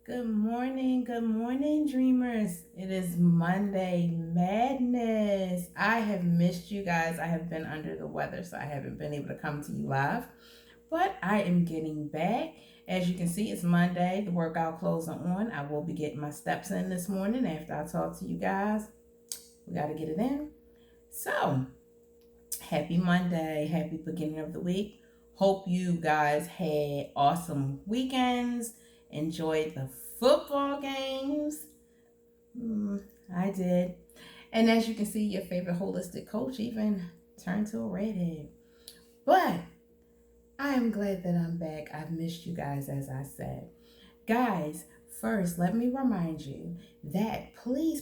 Good morning, dreamers. It is Monday Madness. I have missed you guys. I have been under the weather, so I haven't been able to come to you live, but I am getting back. As you can see, it's Monday. The workout clothes are on. I will be getting my steps in this morning after I talk to you guys. We got to get it in. So, happy Monday. Happy beginning of the week. Hope you guys had awesome weekends. Enjoyed the football games. I did. And as you can see, your favorite holistic coach even turned to a redhead. But I am glad that I'm back. I've missed you guys, as I said. Guys, first, let me remind you that please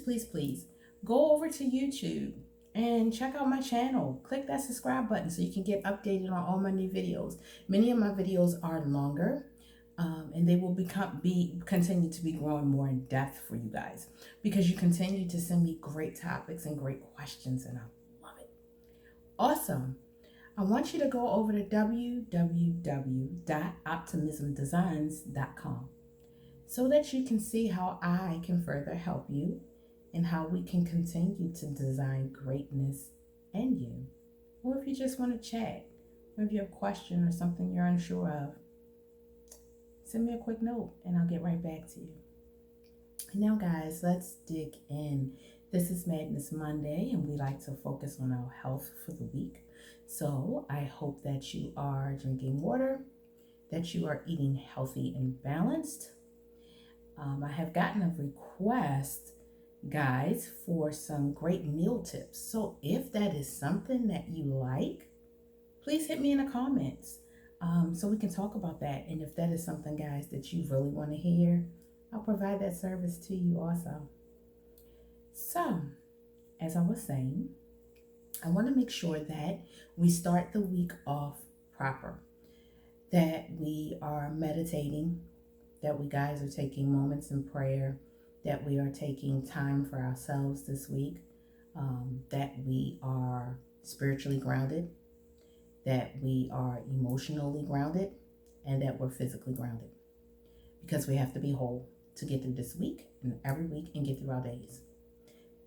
go over to YouTube and check out my channel. Click that subscribe button so you can get updated on all my new videos. Many of my videos are longer. And they will continue to be growing more in depth for you guys because you continue to send me great topics and great questions, and I love it. Awesome. I want you to go over to www.optimismdesigns.com so that you can see how I can further help you and how we can continue to design greatness in you. Or if you just want to chat, or if you have a question or something you're unsure of, send me a quick note and I'll get right back to you. Now, guys, let's dig in. This is Madness Monday, and we like to focus on our health for the week. So I hope that you are drinking water, that you are eating healthy and balanced. I have gotten a request, guys, for some great meal tips. So if that is something that you like, please hit me in the comments. So we can talk about that. And if that is something, guys, that you really want to hear, I'll provide that service to you also. So, as I was saying, I want to make sure that we start the week off proper, that we are meditating, that we guys are taking moments in prayer, that we are taking time for ourselves this week, that we are spiritually grounded, that we are emotionally grounded, and that we're physically grounded. Because we have to be whole to get through this week and every week and get through our days.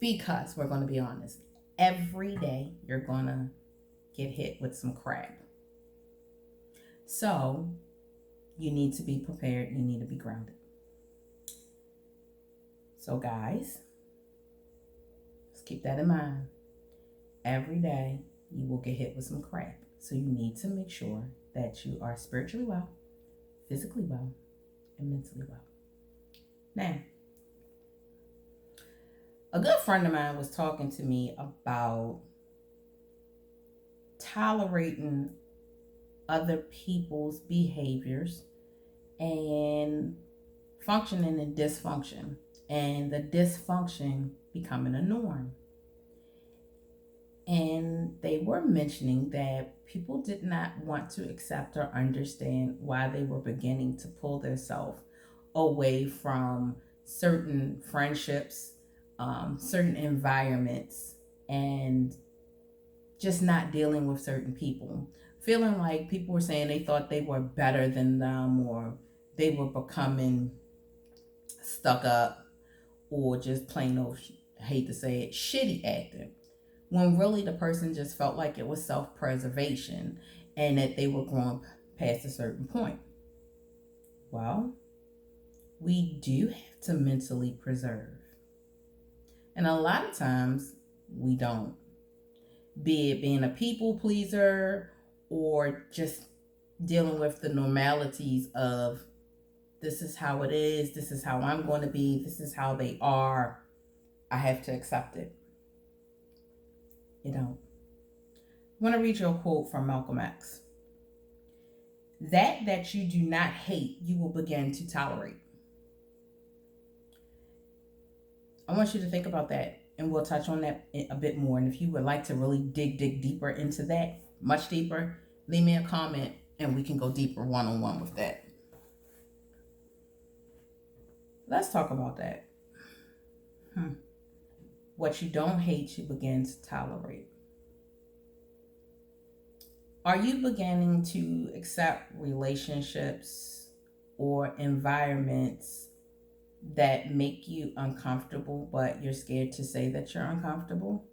Because we're going to be honest, every day you're going to get hit with some crap. So you need to be prepared. You need to be grounded. So guys, let's keep that in mind. Every day you will get hit with some crap. So you need to make sure that you are spiritually well, physically well, and mentally well. Now, a good friend of mine was talking to me about tolerating other people's behaviors and functioning in dysfunction, and the dysfunction becoming a norm. And they were mentioning that people did not want to accept or understand why they were beginning to pull themselves away from certain friendships, certain environments, and just not dealing with certain people. Feeling like people were saying they thought they were better than them, or they were becoming stuck up, or just plain old, I hate to say it, shitty acting, when really the person just felt like it was self-preservation and that they were growing past a certain point. Well, we do have to mentally preserve. And a lot of times we don't. Be it being a people pleaser or just dealing with the normalities of this is how it is, this is how I'm going to be, this is how they are, I have to accept it. You don't. I want to read you a quote from Malcolm X. That you do not hate, you will begin to tolerate. I want you to think about that, and we'll touch on that a bit more. And if you would like to really dig deeper into that, much deeper, leave me a comment and we can go deeper one-on-one with that. Let's talk about that. What you don't hate, you begin to tolerate. Are you beginning to accept relationships or environments that make you uncomfortable, but you're scared to say that you're uncomfortable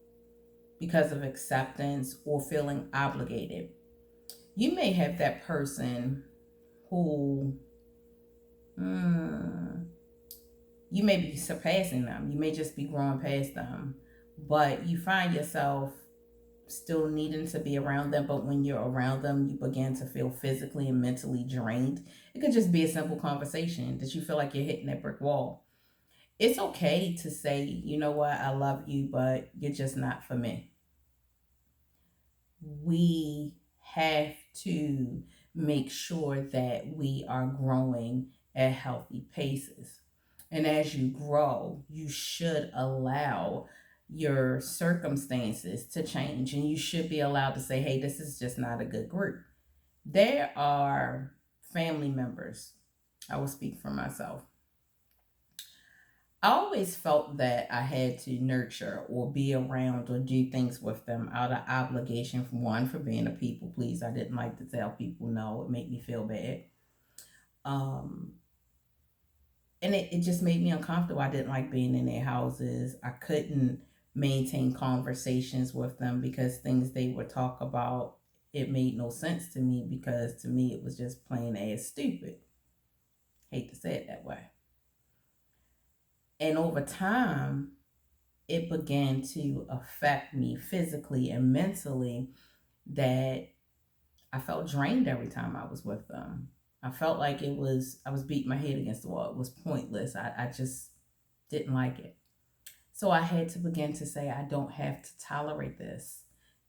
because of acceptance or feeling obligated. You may have that person who, mm, you may be surpassing them. You may just be growing past them, but you find yourself still needing to be around them. But when you're around them, you begin to feel physically and mentally drained. It could just be a simple conversation that you feel like you're hitting that brick wall. It's okay to say, you know what, I love you, but you're just not for me. We have to make sure that we are growing at healthy paces. And as you grow, you should allow your circumstances to change, and you should be allowed to say, hey, this is just not a good group. There are family members, I will speak for myself. I always felt that I had to nurture or be around or do things with them out of obligation. For one, for being a people pleaser. I didn't like to tell people no. It made me feel bad. Um, and it just made me uncomfortable. I didn't like being in their houses. I couldn't maintain conversations with them because things they would talk about, it made no sense to me, because to me it was just plain ass stupid. Hate to say it that way. And over time, it began to affect me physically and mentally, that I felt drained every time I was with them. I felt like I was beating my head against the wall. It was pointless. I just didn't like it. So I had to begin to say, I don't have to tolerate this,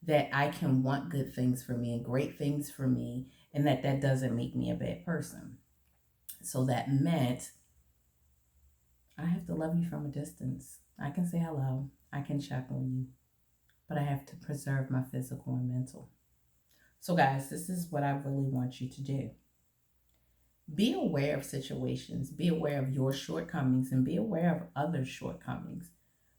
that I can want good things for me and great things for me, and that doesn't make me a bad person. So that meant I have to love you from a distance. I can say hello, I can check on you, but I have to preserve my physical and mental. So, guys, this is what I really want you to do. Be aware of situations, be aware of your shortcomings, and be aware of others' shortcomings.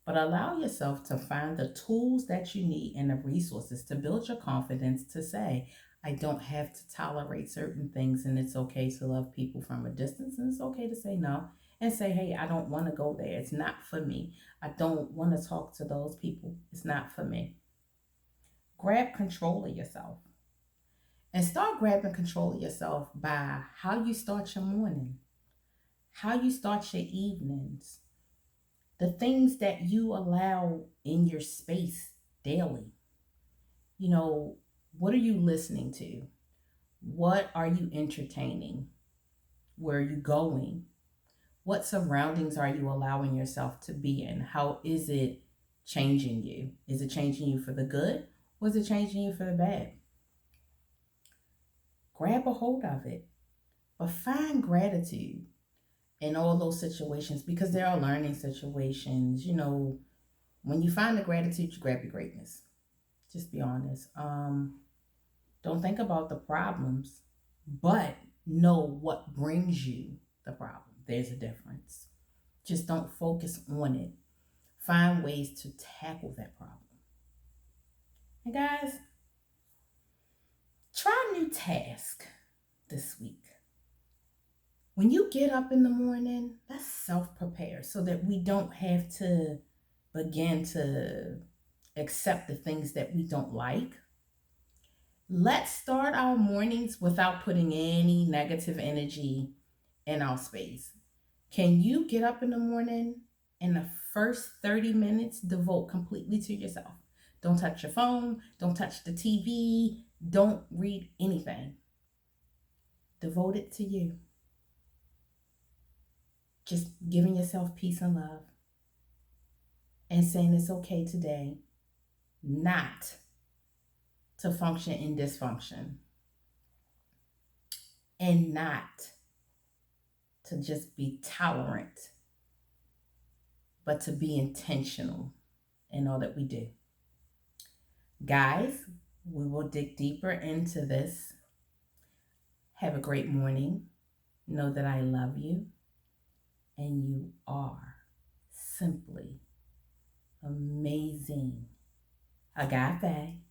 But allow yourself to find the tools that you need and the resources to build your confidence to say, I don't have to tolerate certain things, and it's okay to love people from a distance, and it's okay to say no and say, hey, I don't want to go there. It's not for me. I don't want to talk to those people. It's not for me. Grab control of yourself. And start grabbing control of yourself by how you start your morning, how you start your evenings, the things that you allow in your space daily. You know, what are you listening to? What are you entertaining? Where are you going? What surroundings are you allowing yourself to be in? How is it changing you? Is it changing you for the good, or is it changing you for the bad? Grab a hold of it, but find gratitude in all those situations, because there are learning situations. You know, when you find the gratitude, you grab your greatness. Just be honest. Don't think about the problems, but know what brings you the problem. There's a difference. Just don't focus on it. Find ways to tackle that problem. And guys, try a new task this week. When you get up in the morning, let's self prepare so that we don't have to begin to accept the things that we don't like. Let's start our mornings without putting any negative energy in our space. Can you get up in the morning and the first 30 minutes devote completely to yourself? Don't touch your phone, don't touch the TV, don't read anything. Devote it to you. Just giving yourself peace and love and saying it's okay today not to function in dysfunction, and not to just be tolerant, but to be intentional in all that we do. Guys, we will dig deeper into this. Have a great morning. Know that I love you, and you are simply amazing. Agape.